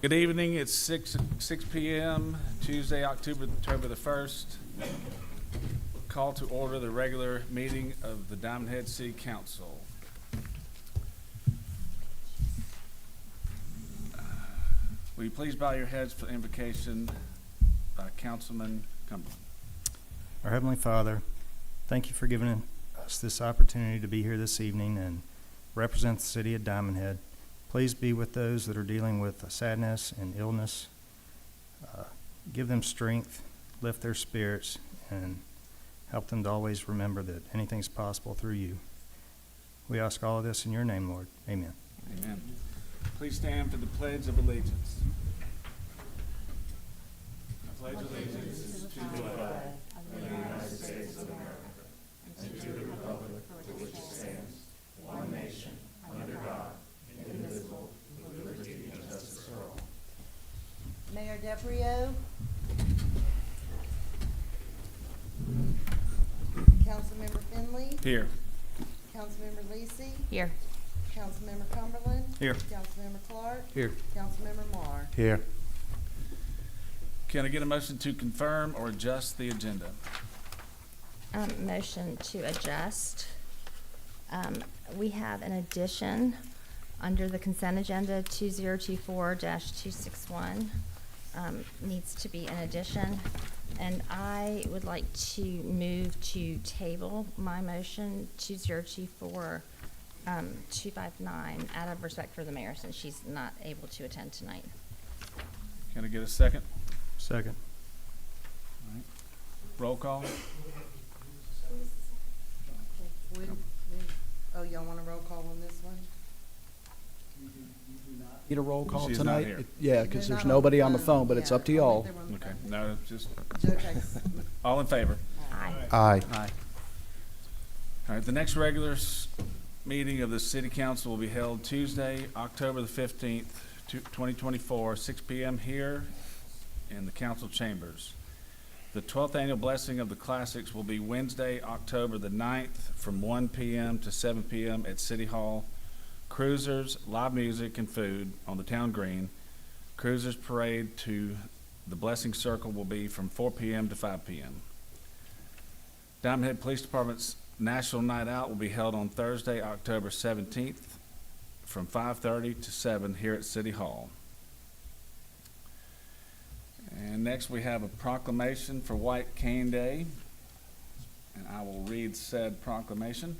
Good evening. It's 6 p.m., Tuesday, October the 1st. Call to order the regular meeting of the Diamond Head City Council. Will you please bow your heads for the invocation by Councilman Cumberland? Our Heavenly Father, thank you for giving us this opportunity to be here this evening and represent the city of Diamond Head. Please be with those that are dealing with sadness and illness. Give them strength, lift their spirits, and help them to always remember that anything's possible through you. We ask all of this in your name, Lord. Amen. Amen. Please stand for the Pledge of Allegiance. I pledge allegiance to the flag of the United States of America and to the republic for which it stands, one nation, under God, indivisible, with liberty and justice for all. Mayor DeBrio. Councilmember Finley. Here. Councilmember Lisi. Here. Councilmember Cumberland. Here. Councilmember Clark. Here. Councilmember Marr. Here. Can I get a motion to confirm or adjust the agenda? Motion to adjust. We have an addition under the consent agenda 2024-261. Needs to be an addition. And I would like to move to table my motion 2024-259 out of respect for the mayor since she's not able to attend tonight. Can I get a second? Second. All right. Roll call. Oh, y'all want a roll call on this one? Need a roll call She's not tonight? here. Yeah, because They're there's not nobody on the phone, but it's yeah, up to I don't y'all. think they were Okay, on the no, just, phone. Okay. all in favor? Aye. Aye. All right, the next regular meeting of the city council will be held Tuesday, October the 15th, 2024, 6 p.m. here in the council chambers. The 12th annual blessing of the classics will be Wednesday, October the 9th from 1 p.m. to 7 p.m. at City Hall. Cruisers, live music, and food on the town green. Cruisers parade to the Blessing Circle will be from 4 p.m. to 5 p.m. Diamond Head Police Department's National Night Out will be held on Thursday, October 17th from 5:30 to 7 here at City Hall. And next we have a proclamation for White Cane Day, and I will read said proclamation.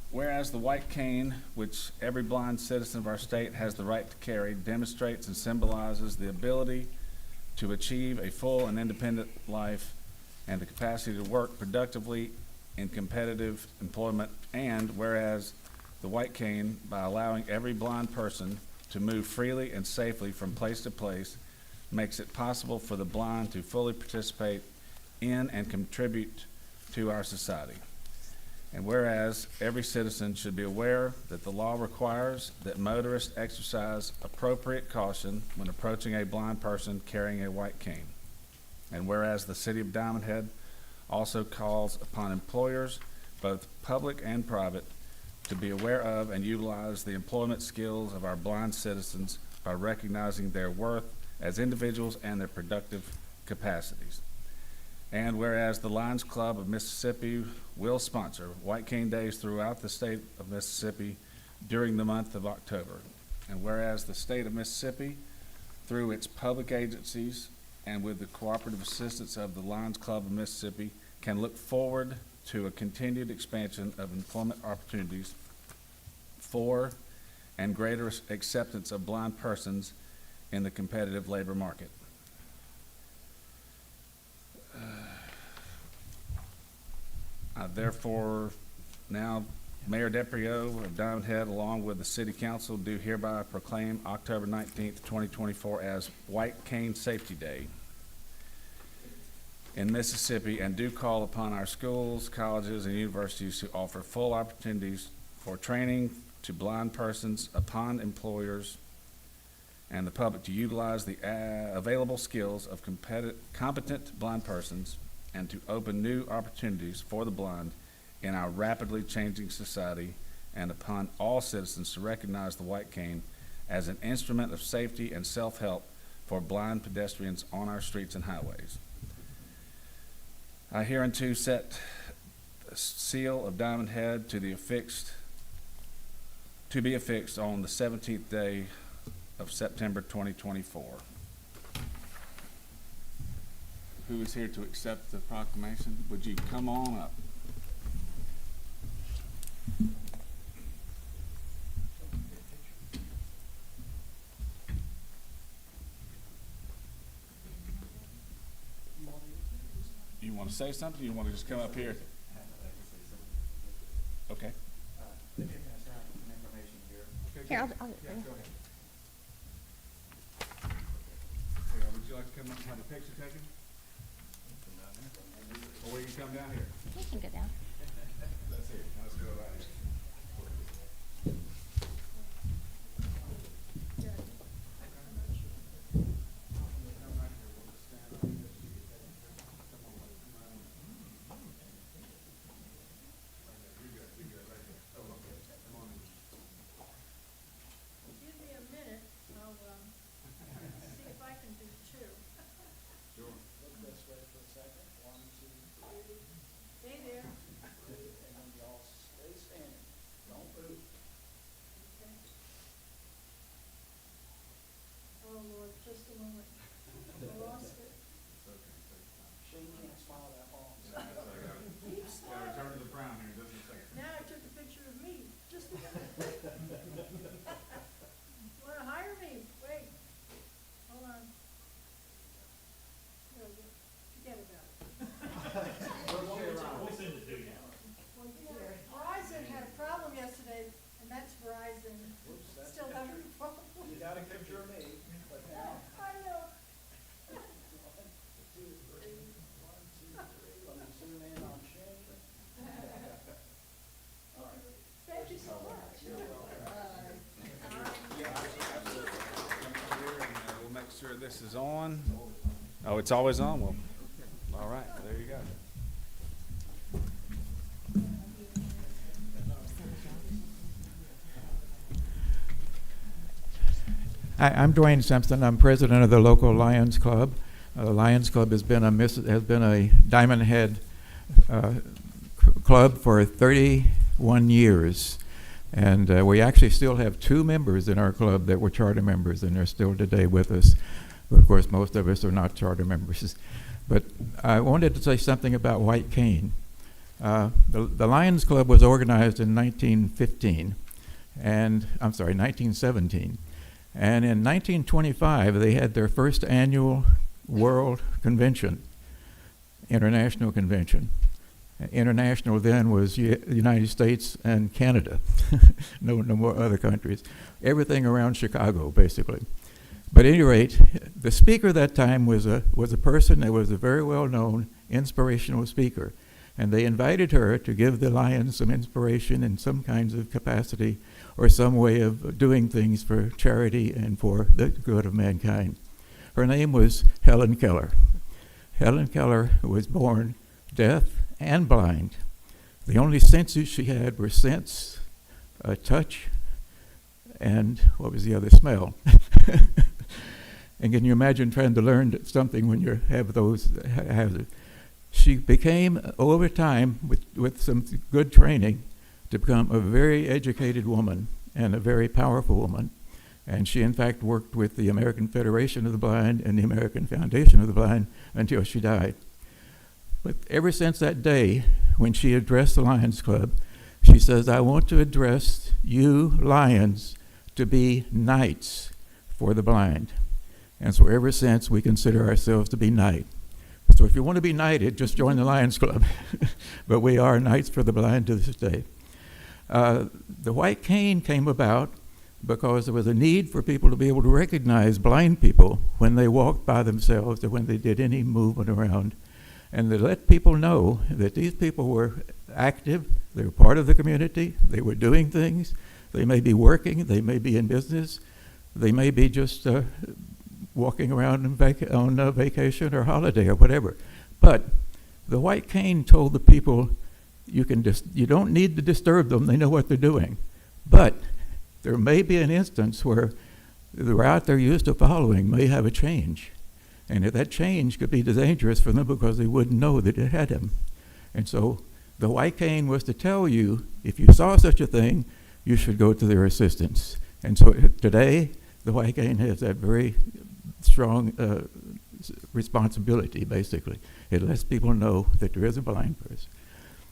Whereas the white cane, which every blind citizen of our state has the right to carry, demonstrates and symbolizes the ability to achieve a full and independent life and the capacity to work productively in competitive employment, and whereas the white cane, by allowing every blind person to move freely and safely from place to place, makes it possible for the blind to fully participate in and contribute to our society. And whereas every citizen should be aware that the law requires that motorists exercise appropriate caution when approaching a blind person carrying a white cane. And whereas the city of Diamond Head also calls upon employers, both public and private, to be aware of and utilize the employment skills of our blind citizens by recognizing their worth as individuals and their productive capacities. And whereas the Lions Club of Mississippi will sponsor White Cane Days throughout the state of Mississippi during the month of October. And whereas the state of Mississippi, through its public agencies and with the cooperative assistance of the Lions Club of Mississippi, can look forward to a continued expansion of employment opportunities for and greater acceptance of blind persons in the competitive labor market. Therefore, now Mayor DeBrio of Diamond Head, along with the City Council, do hereby proclaim October 19th, 2024 as White Cane Safety Day in Mississippi, and do call upon our schools, colleges, and universities to offer full opportunities for training to blind persons upon employers and the public to utilize the available skills of competent blind persons and to open new opportunities for the blind in our rapidly changing society, and upon all citizens to recognize the white cane as an instrument of safety and self-help for blind pedestrians on our streets and highways. I hereunto set the seal of Diamond Head to be affixed on the 17th day of September 2024. Who is here to accept the proclamation? Would you come on up? You want to say something? You want to just come up here? Okay. Here, I'll, Would you like to come up and have a picture taken? Or will you come down here? you can go down. That's it. Let's go right here. Give me a minute, I'll, see if I can do two. Sure. Look this way for a second. 1, 2, 3. Stay there. And then y'all stay standing. Don't move. Okay. Oh, Lord, just a moment. I lost it. Shane can't smile that long. Keep Gotta smiling. return to the brown here in just a second. Now I took a picture of me. Just a minute. Wanna hire me? Wait. Hold on. There we go. Forget about it. Verizon had a problem yesterday, and that's Verizon. Whoops, that's Still having a problem. You got a picture of me, but now. I know. 1, 2, 3. 1, 2, 3. Let me zoom in on Shane. All right. Thank you so much. We'll make sure this is on. Oh, it's always on? Well, all right, there you go. Hi, I'm Dwayne Simpson. I'm president of the local Lions Club. The Lions Club has been a Diamond Head club for 31 years. And we actually still have 2 members in our club that were charter members, and they're still today with us. But of course, most of us are not charter members. But I wanted to say something about White Cane. The Lions Club was organized in 1917. 1917. And in 1925, they had their first annual World Convention, International Convention. International then was the United States and Canada, no more other countries. Everything around Chicago, basically. But at any rate, the speaker that time was a person that was a very well-known inspirational speaker. And they invited her to give the Lions some inspiration in some kinds of capacity or some way of doing things for charity and for the good of mankind. Her name was Helen Keller. Helen Keller was born deaf and blind. The only senses she had were sense, touch, and what was the other? Smell. And can you imagine trying to learn something when you have those hazards? She became, over time, with some good training, to become a very educated woman and a very powerful woman. And she, in fact, worked with the American Federation of the Blind and the American Foundation of the Blind until she died. But ever since that day, when she addressed the Lions Club, she says, I want to address you, Lions, to be knights for the blind. And so ever since, we consider ourselves to be knights. So if you want to be knighted, just join the Lions Club. But we are Knights for the Blind to this day. The White Cane came about because there was a need for people to be able to recognize blind people when they walked by themselves or when they did any movement around. And to let people know that these people were active, they were part of the community, they were doing things, they may be working, they may be in business, they may be just walking around on vacation or holiday or whatever. But the White Cane told the people, you don't need to disturb them, they know what they're doing. But there may be an instance where the route they're used to following may have a change. And if that change could be dangerous for them because they wouldn't know that it had them. And so the white cane was to tell you, if you saw such a thing, you should go to their assistance. And so today, the white cane has that very strong responsibility, basically. It lets people know that there is a blind person.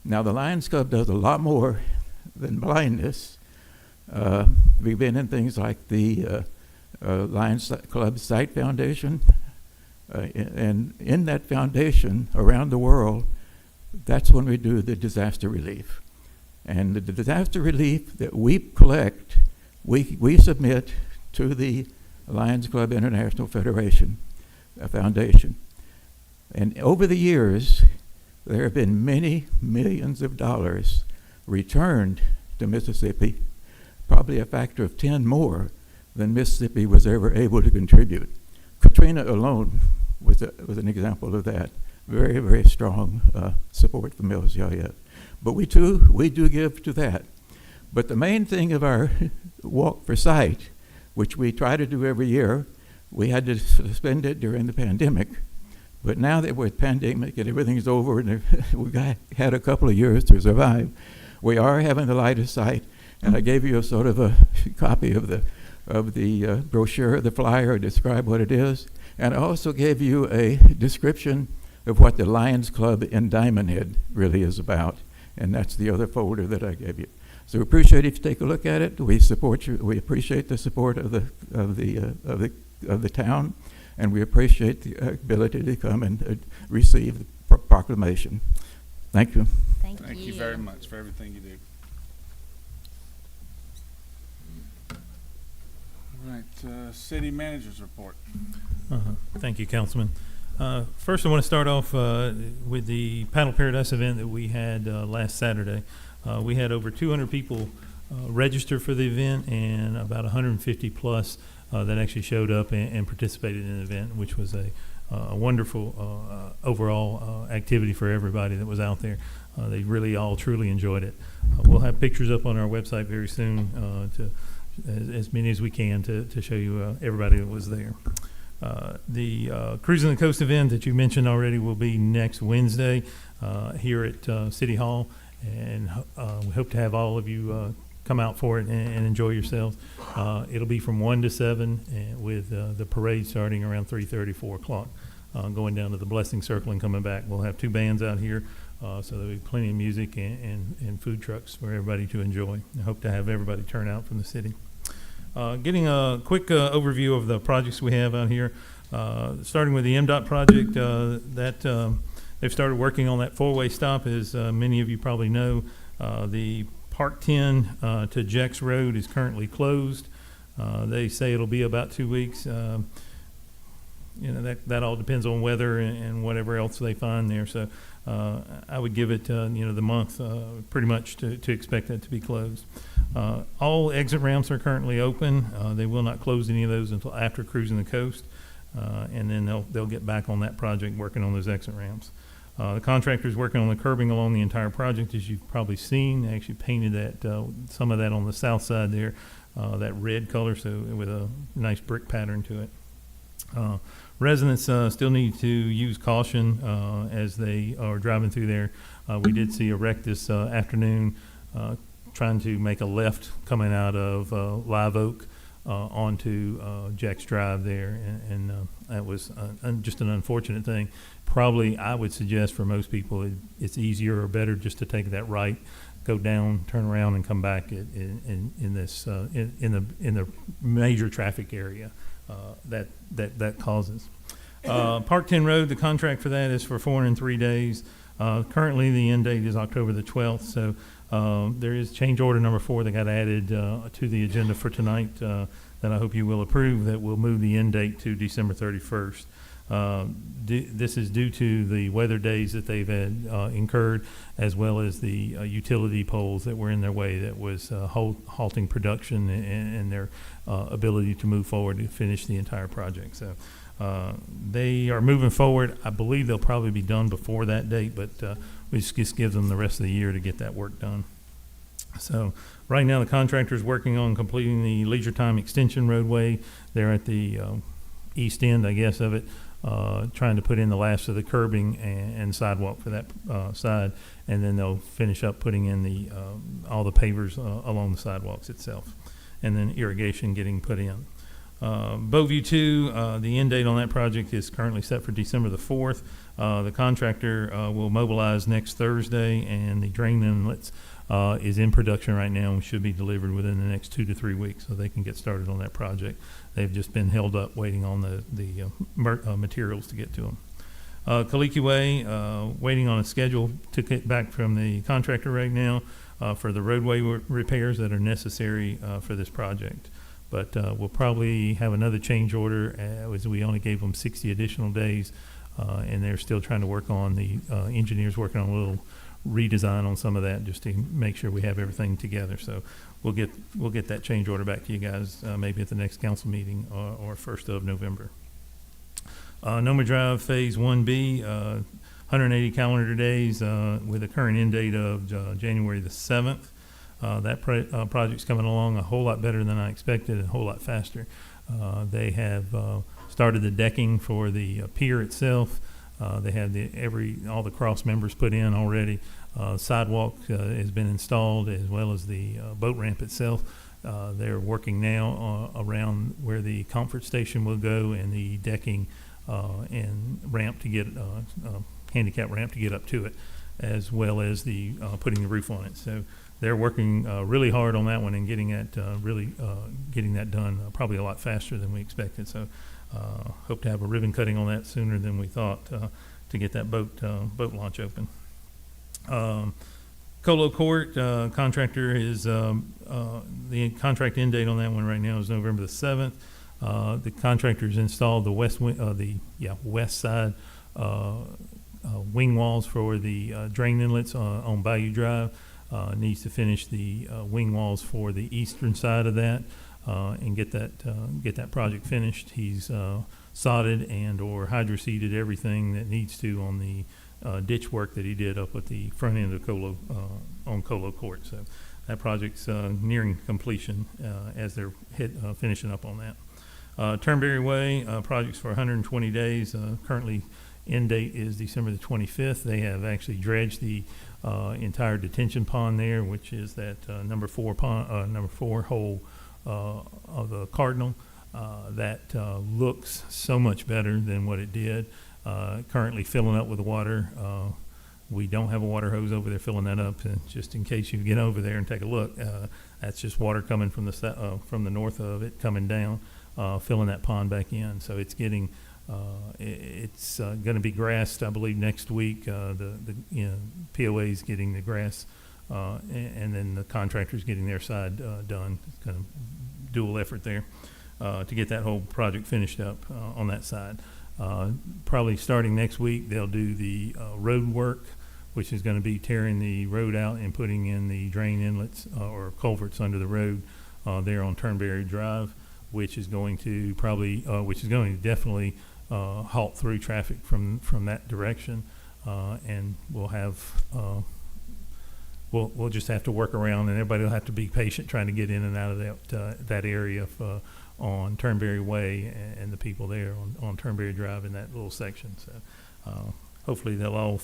Now, the Lions Club does a lot more than blindness. We've been in things like the Lions Club Sight Foundation, and in that foundation around the world, that's when we do the disaster relief. And the disaster relief that we collect, we submit to the Lions Club International Federation Foundation. And over the years, there have been many millions of dollars returned to Mississippi, probably a factor of 10 more than Mississippi was ever able to contribute. Katrina alone was an example of that. Very, very strong support from LCIF. But we do give to that. But the main thing of our Walk for Sight, which we try to do every year, we had to suspend it during the pandemic. But now that we're pandemic and everything's over and we had a couple of years to survive, we are having the Light of Sight. And I gave you a sort of a copy of the brochure, the flyer, describe what it is. And I also gave you a description of what the Lions Club in Diamond Head really is about. And that's the other folder that I gave you. So we appreciate if you take a look at it. We support you. We appreciate the support of the town, and we appreciate the ability to come and receive the proclamation. Thank you. Thank you. Thank you very much for everything you do. All right, city manager's report. Thank you, Councilman. First, I want to start off with the Paddle Paradise event that we had last Saturday. We had over 200 people register for the event and about 150 plus that actually showed up and participated in the event, which was a wonderful overall activity for everybody that was out there. They really all truly enjoyed it. We'll have pictures up on our website very soon, as many as we can, to show you everybody that was there. The Cruising the Coast event that you mentioned already will be next Wednesday here at City Hall, and we hope to have all of you come out for it and enjoy yourselves. It'll be from 1 to 7 with the parade starting around 3:30, 4 o'clock, going down to the Blessing Circle and coming back. We'll have 2 bands out here, so there'll be plenty of music and food trucks for everybody to enjoy. I hope to have everybody turn out from the city. Getting a quick overview of the projects we have out here, starting with the MDOT project that they've started working on that 4-way stop. As many of you probably know, the Park 10 to Jex Road is currently closed. They say it'll be about 2 weeks. That all depends on weather and whatever else they find there. So I would give it the month pretty much to expect that to be closed. All exit ramps are currently open. They will not close any of those until after Cruising the Coast, and then they'll get back on that project working on those exit ramps. The contractor is working on the curbing along the entire project, as you've probably seen. They actually painted that some of that on the south side there, that red color, so with a nice brick pattern to it. Residents still need to use caution as they are driving through there. We did see a wreck this afternoon trying to make a left coming out of Live Oak onto Jack's Drive there, and that was just an unfortunate thing. Probably, I would suggest for most people, it's easier or better just to take that right, go down, turn around, and come back in the major traffic area that causes. Park 10 Road, the contract for that is for 403 days. Currently, the end date is October the 12th, so there is change order number 4 that got added to the agenda for tonight that I hope you will approve, that will move the end date to December 31st. This is due to the weather days that they've had incurred, as well as the utility poles that were in their way that was halting production and their ability to move forward to finish the entire project. So they are moving forward. I believe they'll probably be done before that date, but we just give them the rest of the year to get that work done. So right now, the contractor's working on completing the Leisure Time Extension roadway there at the east end, I guess, of it, trying to put in the last of the curbing and sidewalk for that side, and then they'll finish up putting in the all the pavers along the sidewalks itself, and then irrigation getting put in. Bowview 2, the end date on that project is currently set for December the 4th. The contractor will mobilize next Thursday, and the drain inlets is in production right now and should be delivered within the next 2 to 3 weeks, so they can get started on that project. They've just been held up waiting on the materials to get to them. Kaliki Way, waiting on a schedule to get back from the contractor right now for the roadway repairs that are necessary for this project. But we'll probably have another change order, as we only gave them 60 additional days, and they're still trying to work on the engineers working on a little redesign on some of that just to make sure we have everything together. So we'll get that change order back to you guys maybe at the next council meeting or 1st of November. Noma Drive Phase 1B, 180 calendar days with a current end date of January the 7th. That project's coming along a whole lot better than I expected and a whole lot faster. They have started the decking for the pier itself. They have all the cross members put in already. Sidewalk has been installed, as well as the boat ramp itself. They're working now around where the comfort station will go, and the decking and ramp to get handicap ramp to get up to it, as well as the putting the roof on it. So they're working really hard on that one and getting that getting that done probably a lot faster than we expected. So hope to have a ribbon cutting on that sooner than we thought to get that boat launch open. Colo Court contractor is the contract end date on that one right now is November the 7th. The contractor's installed the west side wing walls for the drain inlets on Bayou Drive. Needs to finish the wing walls for the eastern side of that and get that project finished. He's sodded and or hydroseeded everything that needs to on the ditch work that he did up at the front end of Colo on Colo Court. So that project's nearing completion as they're finishing up on that. Turnberry Way project's for 120 days. Currently, end date is December the 25th. They have actually dredged the entire detention pond there, which is that number 4 hole of the Cardinal. That looks so much better than what it did. Currently filling up with water. We don't have a water hose over there filling that up, and just in case you get over there and take a look, that's just water coming from the north of it coming down, filling that pond back in. So it's getting it's going to be grassed, I believe, next week. The POA is getting the grass, and then the contractor's getting their side done. It's kind of dual effort there to get that whole project finished up on that side. Probably starting next week, they'll do the road work, which is going to be tearing the road out and putting in the drain inlets or culverts under the road there on Turnberry Drive, which is going to definitely halt through traffic from that direction, and we'll have we'll just have to work around, and everybody will have to be patient trying to get in and out of that area on Turnberry Way and the people there on Turnberry Drive in that little section. So hopefully they'll all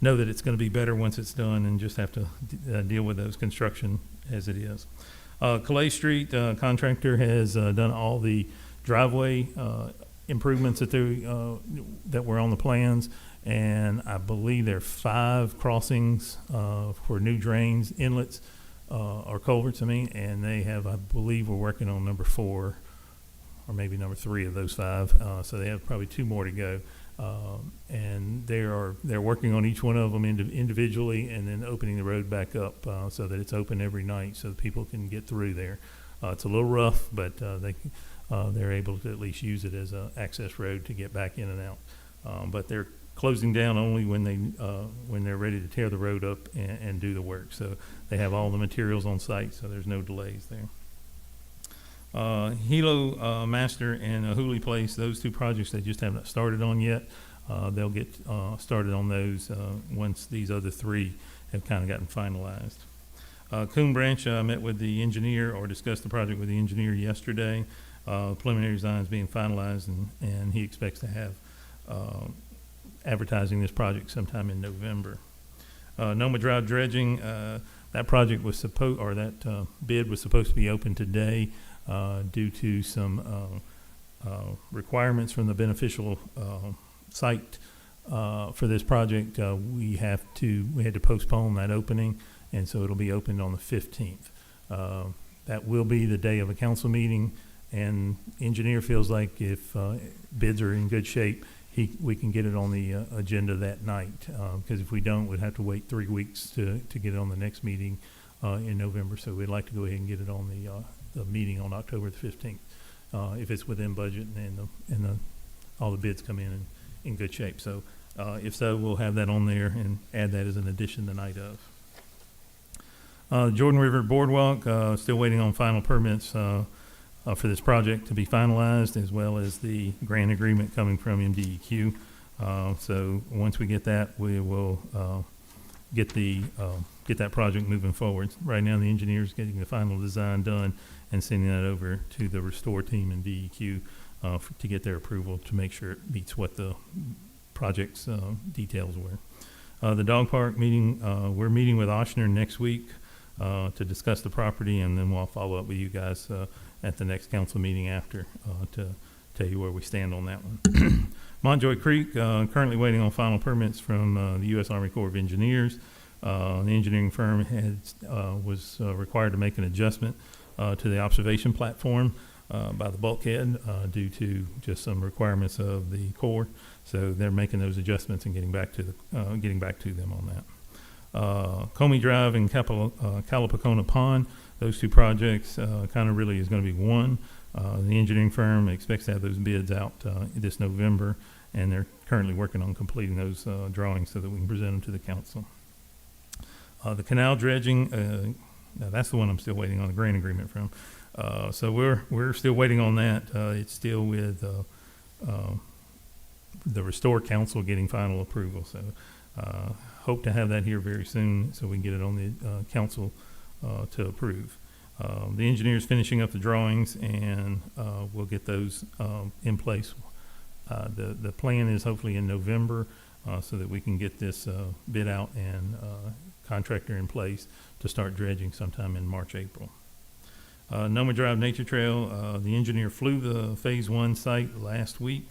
know that it's going to be better once it's done, and just have to deal with those construction as it is. Calais Street contractor has done all the driveway improvements that were on the plans, and I believe there are 5 crossings for new drains, inlets, or culverts, and they have, I believe, we're working on number 4 or maybe number 3 of those 5. So they have probably 2 more to go, and they're working on each one of them individually, and then opening the road back up so that it's open every night so that people can get through there. It's a little rough, but they're able to at least use it as an access road to get back in and out. But they're closing down only when they're ready to tear the road up and do the work. So they have all the materials on site, so there's no delays there. Hilo Master and Hooley Place, those 2 projects they just haven't started on yet. They'll get started on those once these other 3 have kind of gotten finalized. Coon Branch, I met with the engineer or discussed the project with the engineer yesterday. Preliminary design is being finalized, and he expects to have advertising this project sometime in November. Noma Drive dredging, that project was that bid was supposed to be open today due to some requirements from the beneficial site for this project. We had to postpone that opening, and so it'll be opened on the 15th. That will be the day of a council meeting, and engineer feels like if bids are in good shape, we can get it on the agenda that night. Because if we don't, we'd have to wait 3 weeks to get it on the next meeting in November. So we'd like to go ahead and get it on the meeting on October the 15th, if it's within budget and all the bids come in good shape. So if so, we'll have that on there and add that as an addition the night of. Jordan River Boardwalk, still waiting on final permits for this project to be finalized, as well as the grant agreement coming from MDEQ. So once we get that, we will get that project moving forward. Right now, the engineer's getting the final design done and sending that over to the Restore team in DEQ to get their approval to make sure it meets what the project's details were. The dog park meeting, we're meeting with Ochsner next week to discuss the property, and then we'll follow up with you guys at the next council meeting after to tell you where we stand on that one. Montjoy Creek, currently waiting on final permits from the U.S. Army Corps of Engineers. The engineering firm was required to make an adjustment to the observation platform by the bulkhead due to just some requirements of the Corps. So they're making those adjustments and getting back to them on that. Comey Drive and Calipacona Pond, those two projects kind of really is going to be one. The engineering firm expects to have those bids out this November, and they're currently working on completing those drawings so that we can present them to the council. The canal dredging, now that's the one I'm still waiting on the grant agreement from. So we're still waiting on that. It's still with the Restore Council getting final approval. So hope to have that here very soon so we can get it on the council to approve. The engineer's finishing up the drawings, and we'll get those in place. The plan is hopefully in November so that we can get this bid out and contractor in place to start dredging sometime in March, April. Noma Drive Nature Trail, the engineer flew the Phase 1 site last week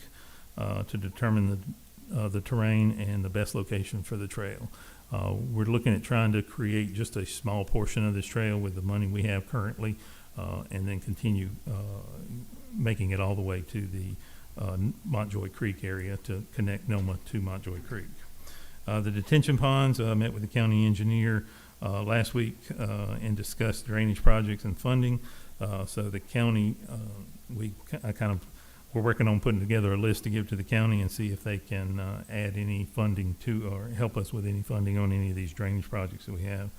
to determine the terrain and the best location for the trail. We're looking at trying to create just a small portion of this trail with the money we have currently, and then continue making it all the way to the Montjoy Creek area to connect Noma to Montjoy Creek. The detention ponds, I met with the county engineer last week and discussed drainage projects and funding. So the county, we're working on putting together a list to give to the county and see if they can add any funding to, or help us with any funding on any of these drainage projects that we have.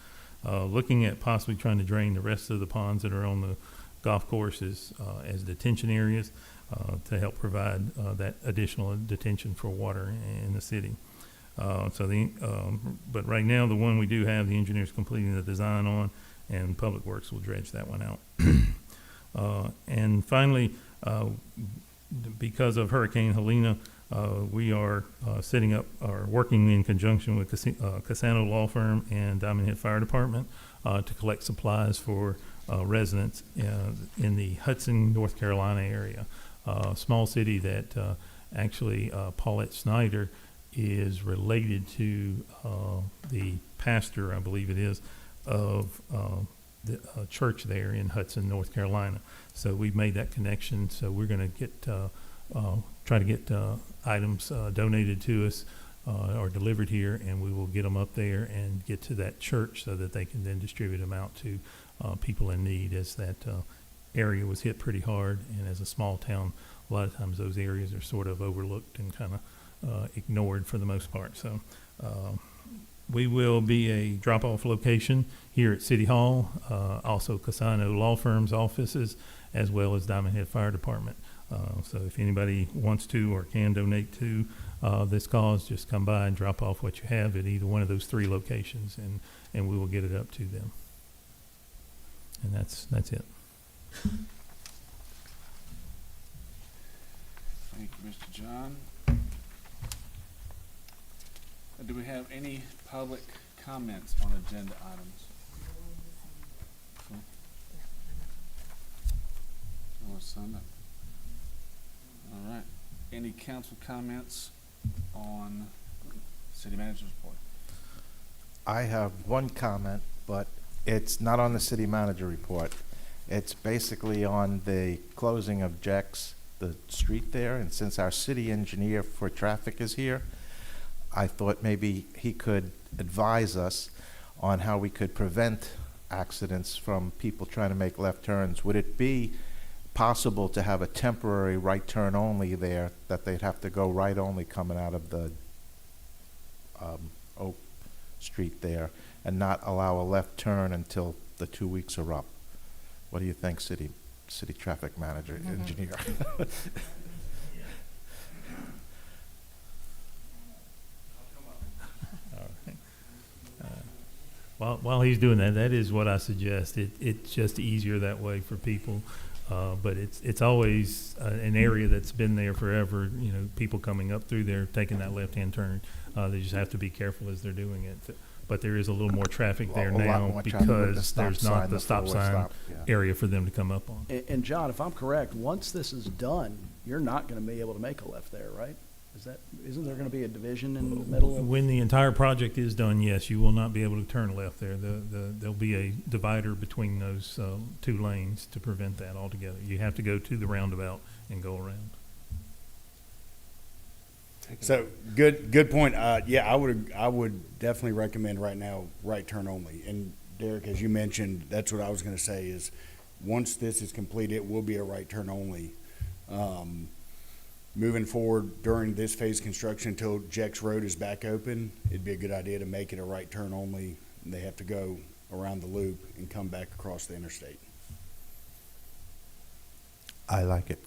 Looking at possibly trying to drain the rest of the ponds that are on the golf courses as detention areas to help provide that additional detention for water in the city. But right now, the one we do have, the engineer's completing the design on, and Public Works will dredge that one out. And finally, because of Hurricane Helena, we are setting up or working in conjunction with Cassano Law Firm and Diamond Head Fire Department to collect supplies for residents in the Hudson, North Carolina area. Small city that actually Paulette Snyder is related to the pastor, I believe it is, of the church there in Hudson, North Carolina. So we've made that connection. So we're going to get try to get items donated to us or delivered here, and we will get them up there and get to that church so that they can then distribute them out to people in need, as that area was hit pretty hard. And as a small town, a lot of times those areas are sort of overlooked and kind of ignored for the most part. So we will be a drop-off location here at City Hall, also Cassano Law Firm's offices, as well as Diamond Head Fire Department. So if anybody wants to or can donate to this cause, just come by and drop off what you have at either one of those three locations, and we will get it up to them. And that's it. Thank you, Mr. John. Do we have any public comments on agenda items? No one signed up. All right. Any council comments on city manager's report? I have one comment, but it's not on the city manager report. It's basically on the closing of Jack's, the street there, and since our city engineer for traffic is here, I thought maybe he could advise us on how we could prevent accidents from people trying to make left turns. Would it be possible to have a temporary right turn only there, that they'd have to go right only coming out of the Oak Street there, and not allow a left turn until the 2 weeks are up? What do you think, city traffic manager, engineer? While he's doing that, that is what I suggest. It's just easier that way for people. But it's always an area that's been there forever. You know, people coming up through there, taking that left-hand turn. They just have to be careful as they're doing it. But there is a little more traffic there A lot now more traffic with the because stop there's sign, not the the stop forward sign stop, yeah. area for them to come up on. And John, if I'm correct, once this is done, you're not gonna be able to make a left there, right? Isn't there gonna be a division in the middle of? When the entire project is done, yes, you will not be able to turn left there. There'll be a divider between those two lanes to prevent that altogether. You have to go to the roundabout and go around. So good point. Yeah, I would definitely recommend right now right turn only. And Derek, as you mentioned, that's what I was going to say is once this is complete, it will be a right turn only. Moving forward during this phase of construction until Jex Road is back open, it'd be a good idea to make it a right turn only. They have to go around the loop and come back across the interstate. I like it.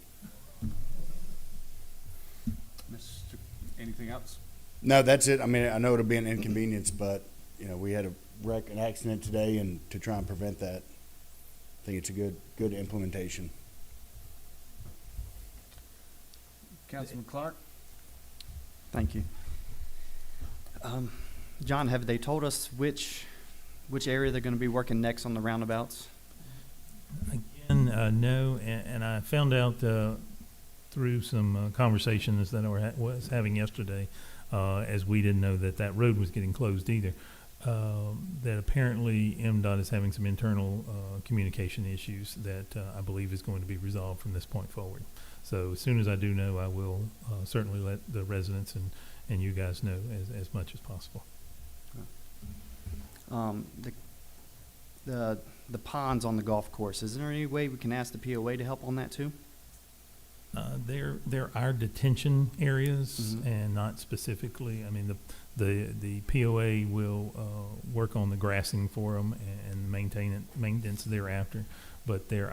Mr. Anything else? No, that's it. I mean, I know it'll be an inconvenience, but you know, we had an accident today, and to try and prevent that, I think it's a good implementation. Councilman Clark? Thank you. John, have they told us which area they're going to be working next on the roundabouts? Again, no, and I found out through some conversations that I was having yesterday, as we didn't know that road was getting closed either, that apparently MDOT is having some internal communication issues that I believe is going to be resolved from this point forward. So as soon as I do know, I will certainly let the residents and you guys know as much as possible. The ponds on the golf course, is there any way we can ask the POA to help on that too? There are detention areas, Mhm. and not specifically. I mean, the POA will work on the grassing for them and maintenance thereafter. But they're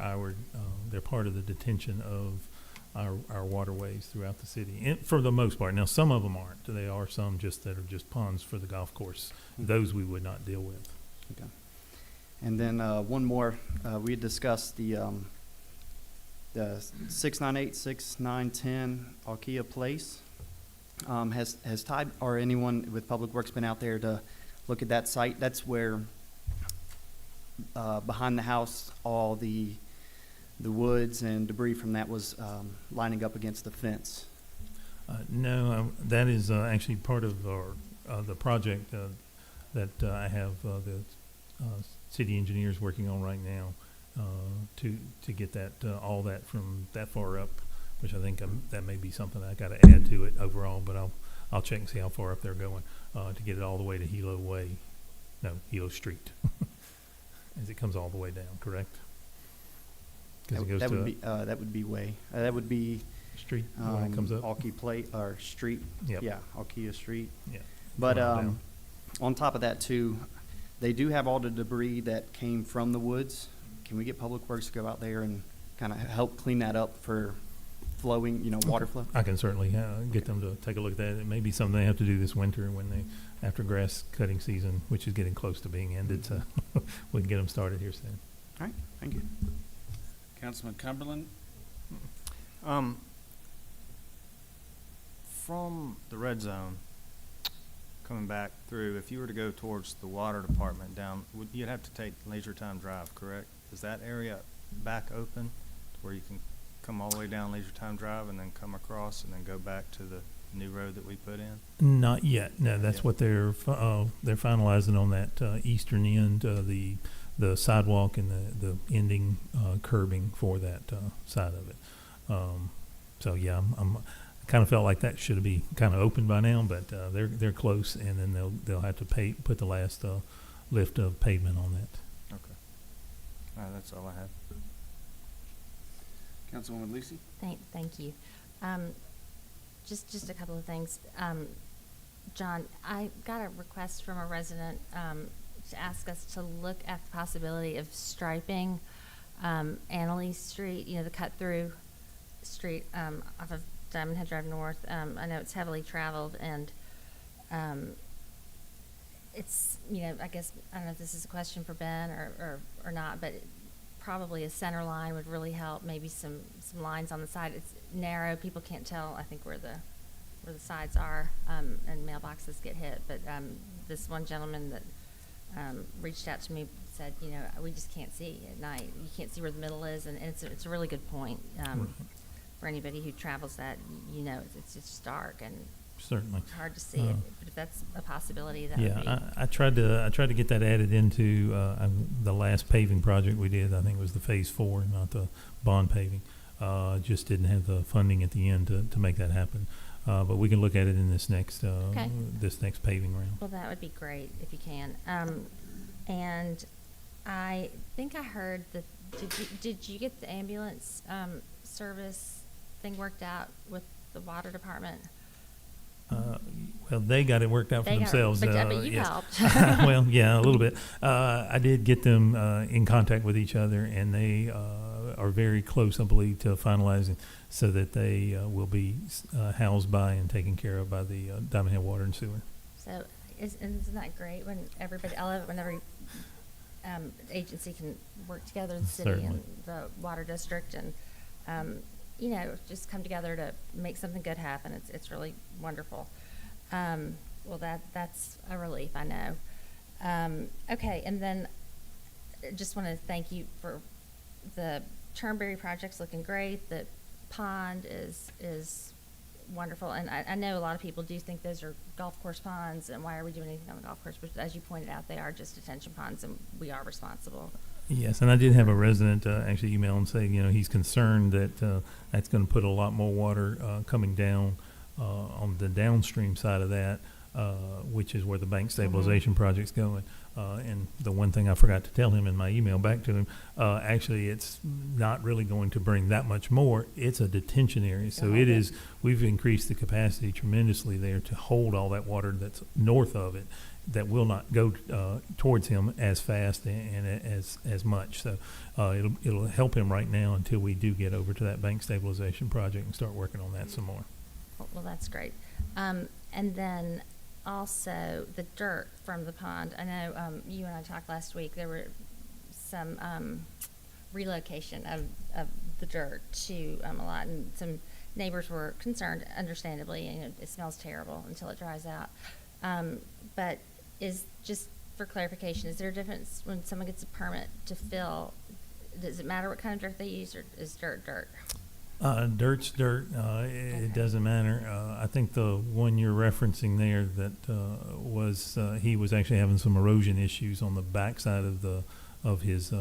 part of the detention of our waterways throughout the city, and for the most part. Now, some of them aren't. There are some that are just ponds for the golf course. Those we would not deal with. Okay. And then one more, we had discussed the 698, 6910 Alkia Place. Has Ty or anyone with Public Works been out there to look at that site? That's where behind the house, all the woods and debris from that was lining up against the fence. No, that is actually part of the project that I have the city engineers working on right now to get that all that from that far up, which I think that may be something I got to add to it overall. But I'll check and see how far up they're going to get it all the way to Hilo Street, as it comes all the way down. Correct? Because it goes That to would be way. That would be street when it comes up. Alkia Plate or Street. Yep. Yeah, Alkia Street. Yeah. But Going down. on top of that too, they do have all the debris that came from the woods. Can we get Public Works to go out there and kind of help clean that up for flowing, water flow? I can certainly get them to take a look at that. It may be something they have to do this winter after grass cutting season, which is getting close to being ended. So we can get them started here soon. All right. Thank you. Councilman Cumberland? From the red zone, coming back through, if you were to go towards the water department down, you'd have to take Leisure Time Drive, correct? Is that area back open to where you can come all the way down Leisure Time Drive and then come across and then go back to the new road that we put in? Not yet. No, that's Yeah. what they're finalizing on that eastern end, the sidewalk and the ending curbing for that side of it. So yeah, I kind of felt like that should be kind of open by now, but they're close, and then they'll have to put the last lift of pavement on that. Okay. All right, that's all I have. Councilwoman Lisi? Thank you. Just a couple of things. John, I got a request from a resident to ask us to look at the possibility of striping Annalise Street, the cut-through street off of Diamond Head Drive North. I know it's heavily traveled, and it's, I guess, I don't know if this is a question for Ben or not, but probably a center line would really help. Maybe some lines on the side. It's narrow. People can't tell, I think, where the sides are, and mailboxes get hit. But this one gentleman that reached out to me said, we just can't see at night. You can't see where the middle is, and it's a really good point. For anybody who travels that, it's just dark and Certainly. hard to see it. But if that's a possibility, that would be. Yeah, I tried to get that added into the last paving project we did. I think it was the phase 4, not the bond paving. Just didn't have the funding at the end to make that happen. But we can look at it in this next Okay. this next paving round. Well, that would be great if you can. And I think I heard that, did you get the ambulance service thing worked out with the water department? Well, they got it worked out for They got it, themselves. but you yes. helped. Well, yeah, a little bit. I did get them in contact with each other, and they are very close, I believe, to finalizing so that they will be housed by and taken care of by the Diamond Head Water and Sewer. So isn't that great when everybody, I love it when every agency can work together, the city Certainly. and the water district, and just come together to make something good happen. It's really wonderful. Well, that's a relief, I know. Okay, and then I just want to thank you for the Turnberry project's looking great. The pond is wonderful, and I know a lot of people do think those are golf course ponds, and why are we doing anything on the golf course? But as you pointed out, they are just detention ponds, and we are responsible. Yes, and I did have a resident actually email and say, he's concerned that that's going to put a lot more water coming down on the downstream side of that, which is where the bank stabilization project's going. And the one thing I forgot to tell him in my email back to him, actually, it's not really going to bring that much more. It's a detention area, so it is. We've increased the capacity tremendously there to hold all that water that's north of it, that will not go towards him as fast and as much. So it'll help him right now until we do get over to that bank stabilization project and start working on that some more. Well, that's great. And then also the dirt from the pond. I know you and I talked last week. There were some relocation of the dirt to a lot, and some neighbors were concerned, understandably. It smells terrible until it dries out. But just for clarification, is there a difference when someone gets a permit to fill? Does it matter what kind of dirt they use, or is dirt? Dirt's dirt. It doesn't matter. I think the one you're referencing there that was he was actually having some erosion issues on the backside of his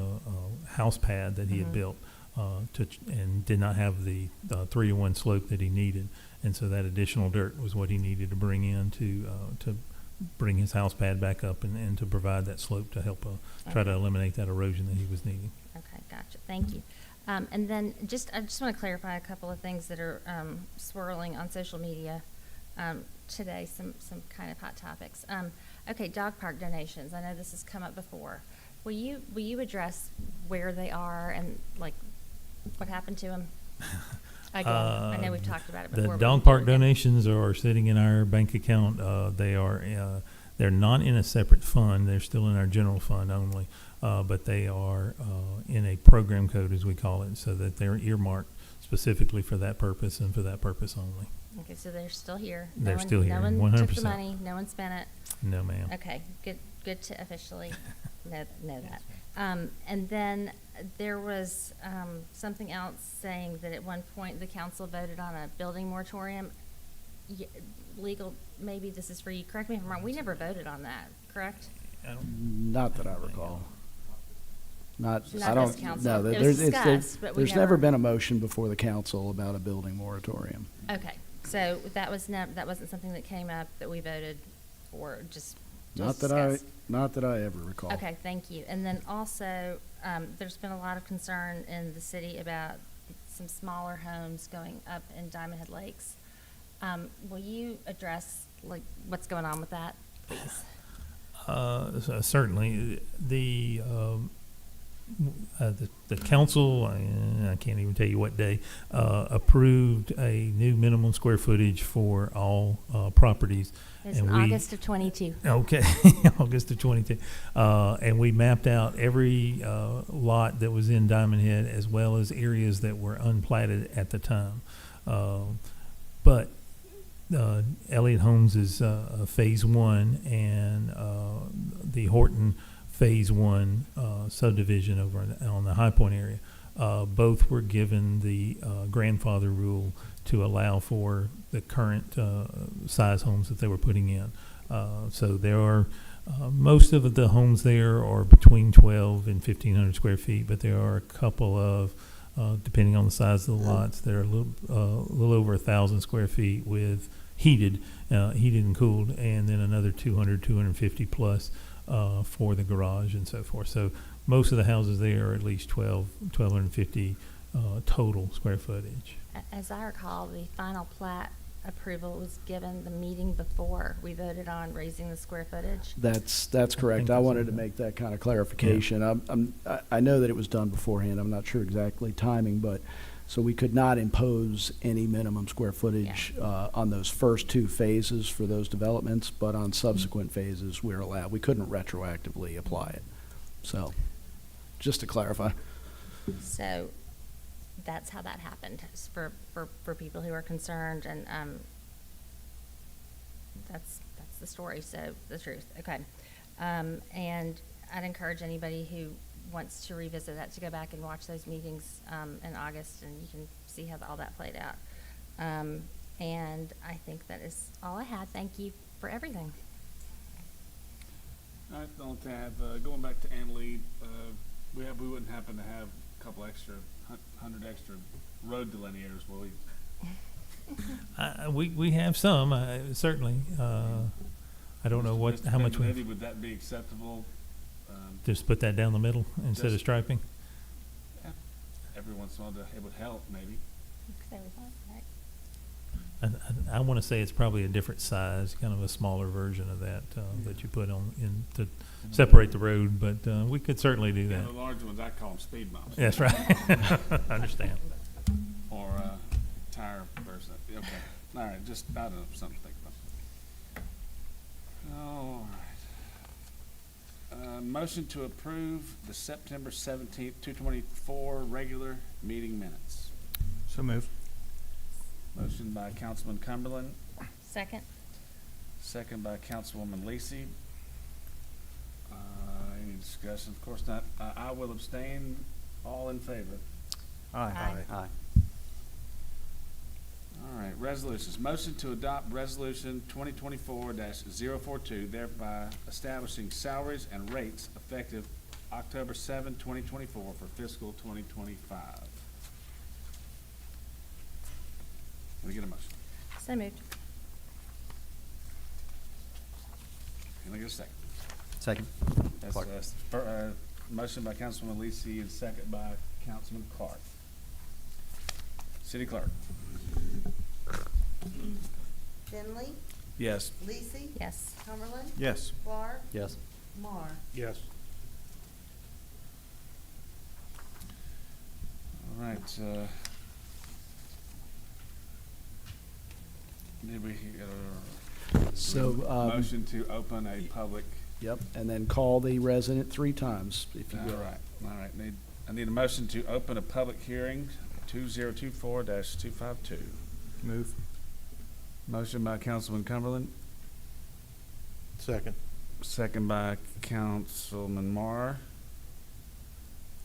house pad that he had built, and did not have the 3-to-1 slope that he needed, and so that additional dirt was what he needed to bring in to bring his house pad back up and to provide that slope to help try to eliminate that erosion that he was needing. Okay, gotcha. Thank you. And then I just want to clarify a couple of things that are swirling on social media today, some kind of hot topics. Okay, dog park donations. I know this has come up before. Will you address where they are and like what happened to them? Again, I know we've talked about it before. The but dog we'll do park it again. donations are sitting in our bank account. They are They're not in a separate fund. They're still in our general fund only, but they are in a program code, as we call it, so that they're earmarked specifically for that purpose and for that purpose only. Okay, so they're still here. They're still here, No one took the 100%. money, no one spent it. No, ma'am. Okay, good to officially know that. And then there was something else saying that at one point the council voted on a building moratorium. Legal, maybe this is for you, correct me if I'm wrong, we never voted on that, correct? Not that I recall. Not, Not I this don't, council. no, It was there's, discussed, but we there's never never- been a motion before the council about a building moratorium. Okay, so that was that wasn't something that came up that we voted for, just Not discussed. not that I ever recall. Okay, thank you. And then also, there's been a lot of concern in the city about some smaller homes going up in Diamond Head Lakes. Will you address, like, what's going on with that, please? Certainly, the council, I can't even tell you what day, approved a new minimum square footage for all properties. It's and in we- August of 22. Okay, August of 22. And we mapped out every lot that was in Diamond Head as well as areas that were unplatted at the time. But Elliott Homes is Phase 1 and the Horton Phase 1 subdivision over on the High Point area. Both were given the grandfather rule to allow for the current size homes that they were putting in. So there are, most of the homes there are between 12 and 1,500 square feet, but there are a couple of, depending on the size of the lots, that are a little over 1,000 square feet with heated and cooled, and then another 200, 250 plus for the garage and so forth. So most of the houses there are at least 1,250 total square footage. As I recall, the final plat approval was given the meeting before we voted on raising the square footage. That's correct. think I that's wanted in to there. make that kind of clarification. I know that it was done beforehand. I'm not sure exactly timing, but, so we could not impose any minimum square footage on those first two phases for those developments, but on subsequent phases, we're allowed. We couldn't retroactively apply it. So, just to clarify. So that's how that happened, s- for people who are concerned, and that's the story, so the truth, okay. And I'd encourage anybody who wants to revisit that to go back and watch those meetings in August, and you can see how all that played out. And I think that is all I had. Thank you for everything. All right, the only thing I have, going back to Annalee, we wouldn't happen to have a couple extra, 100 extra road delineators, will we? We have some, certainly. I don't know Mr. how much Benedetti, we, would that be acceptable? just put that down the middle instead of Just- striping? Yeah, every once in a while, it would help, maybe. So, all right. I want to say it's probably a different size, kind of a smaller version of that, that you put on in to separate the road, but we could certainly do Yeah, that. the large ones, I call them speed bumps. That's right. I understand. Or tire person. Okay. All right. Just, I don't know, something to think about. All right. Motion to approve the September 17th, 2024 regular meeting minutes. So move. Motion by Councilman Cumberland, Second? second by Councilwoman Lisi. Any discussion? Of course not. I will abstain. All in favor? Aye. Aye. All right, resolutions. Motion to adopt resolution 2024-042, thereby establishing salaries and rates effective October 7, 2024 for fiscal 2025. Can we get a motion? So moved. Can I get a second? Second. That's, Clark. motion by Councilwoman Lisi and second by Councilman Clark. City Clerk. Finley, Yes. Lisi, Yes. Cumberland, Yes. Clark, Yes. Marr. Yes. All right, did we, So, Motion to open a public, yep, and then call the resident 3 times, if you all will. right, I need a motion to open a public hearing, 2024-252. Move. Motion by Councilman Cumberland, Second. second by Councilman Marr.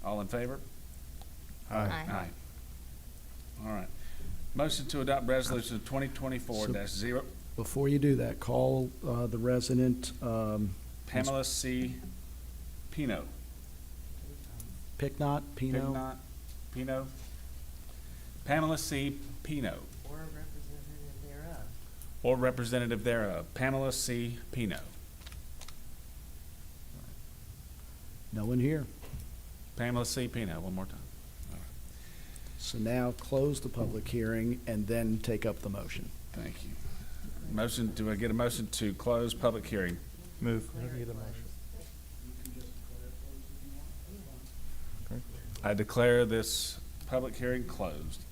All in favor? Aye. All right. Motion to adopt resolution 2024-0, Before you do that, call the resident, Pamela C. Pino. Picknot, Pino. Pino? Pamela C. Pino, Or a representative thereof. or representative thereof. Pamela C. Pino. No one here. Pamela C. Pino, one more time. So now close the public hearing and then take up the motion. Thank you. Motion, do I get a motion to close public hearing? Move. I declare this public hearing closed.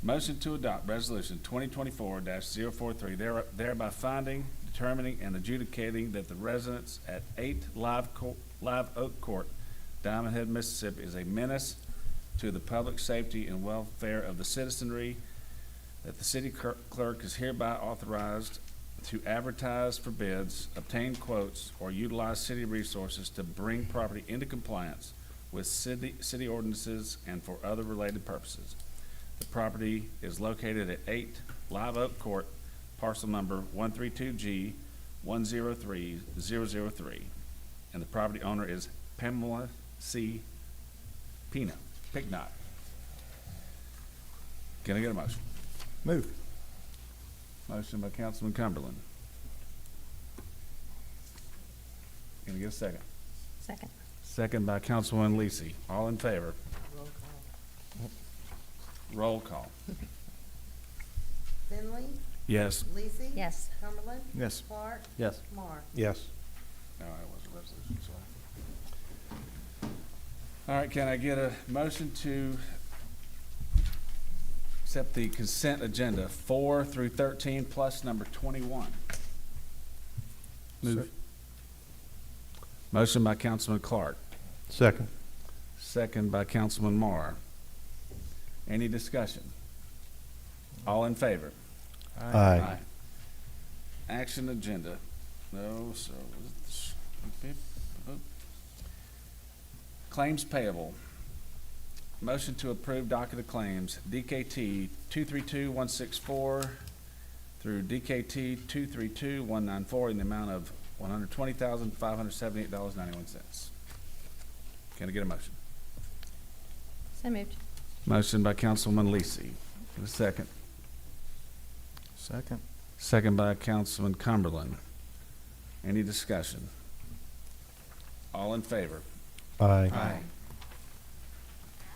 Motion to adopt resolution 2024-043, thereby finding, determining, and adjudicating that the residents at 8 Live Oak Court, Diamond Head, Mississippi, is a menace to the public safety and welfare of the citizenry, that the city clerk is hereby authorized to advertise for bids, obtain quotes, or utilize city resources to bring property into compliance with city ordinances and for other related purposes. The property is located at 8 Live Oak Court, parcel number 132G103003, and the property owner is Pamela C. Picknot. Can I get a motion? Move. Motion by Councilman Cumberland. Can I get a second? Second. Second by Councilwoman Lisi. All in favor? Roll call. Roll call. Finley, Yes. Lisi. Yes. Cumberland. Yes. Clark. Yes. Marr. Yes. No, that was a resolution, sorry. All right, can I get a motion to accept the consent agenda 4 through 13 plus number 21? Move. Motion by Councilman Clark, Second. second by Councilman Marr. Any discussion? All in favor? Aye. Action agenda. No, sir. Claims payable. Motion to approve docket of claims, DKT 232164 through DKT 232194 in the amount of $120,578.91. Can I get a motion? So moved. Motion by Councilwoman Lisi. A second. Second. Second by Councilman Cumberland. Any discussion? All in favor? Aye.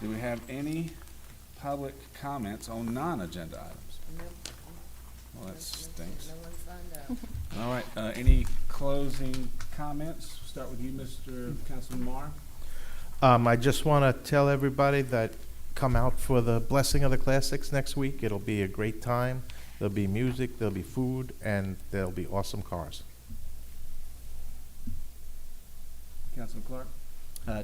Do we have any public comments on non-agenda items? Nope. Well, that stinks. No one signed up. All right, any closing comments? Start with you, Mr. Councilman Marr. I just want to tell everybody that come out for the Blessing of the Classics next week. It'll be a great time. There'll be music, there'll be food, and there'll be awesome cars. Councilman Clark?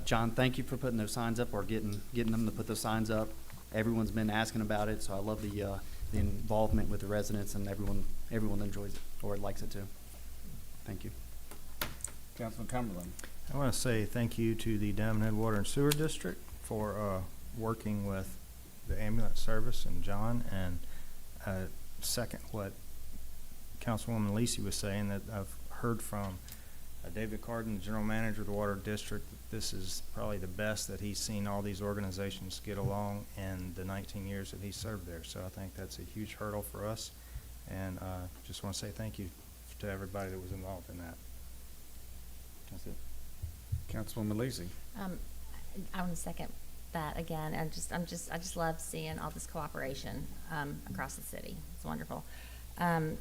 John, thank you for putting those signs up or getting them to put those signs up. Everyone's been asking about it, so I love the involvement with the residents, and everyone enjoys it or likes it too. Thank you. Councilman Cumberland? I want to say thank you to the Diamond Head Water and Sewer District for working with the ambulance service and John, and second what Councilwoman Lisi was saying, that I've heard from David Carden, the General Manager of the Water District, that this is probably the best that he's seen all these organizations get along in the 19 years that he served there. So I think that's a huge hurdle for us, and just want to say thank you to everybody that was involved in that. That's it. Councilwoman Lisi? I want to second that again, and I just love seeing all this cooperation across the city. It's wonderful, and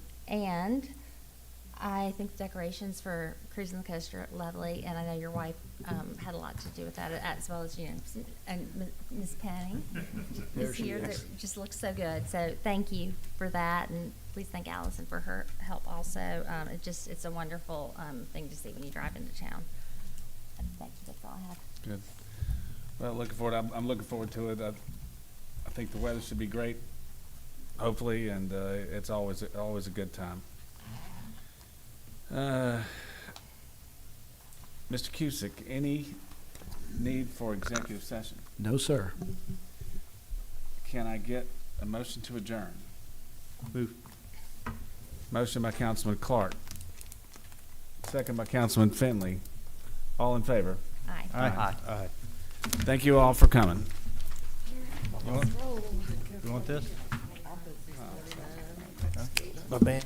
I think the decorations for Cruising the Coast are lovely, and I know your wife had a lot to do with that, as well as, and Miss Penny There is she here, that is. just looks so good. So thank you for that, and please thank Allison for her help also. It's a wonderful thing to see when you drive into town. Thank you, that's all I have. Good. Well, I'm looking forward to it. I think the weather should be great, hopefully, and it's always a good time. Mr. Cusick, any need for executive session? No, sir. Can I get a motion to adjourn? Move. Motion by Councilman Clark. Second by Councilman Finley. All in favor? Aye. Aye. Thank you all for coming. You want this? Opposite 49. My band.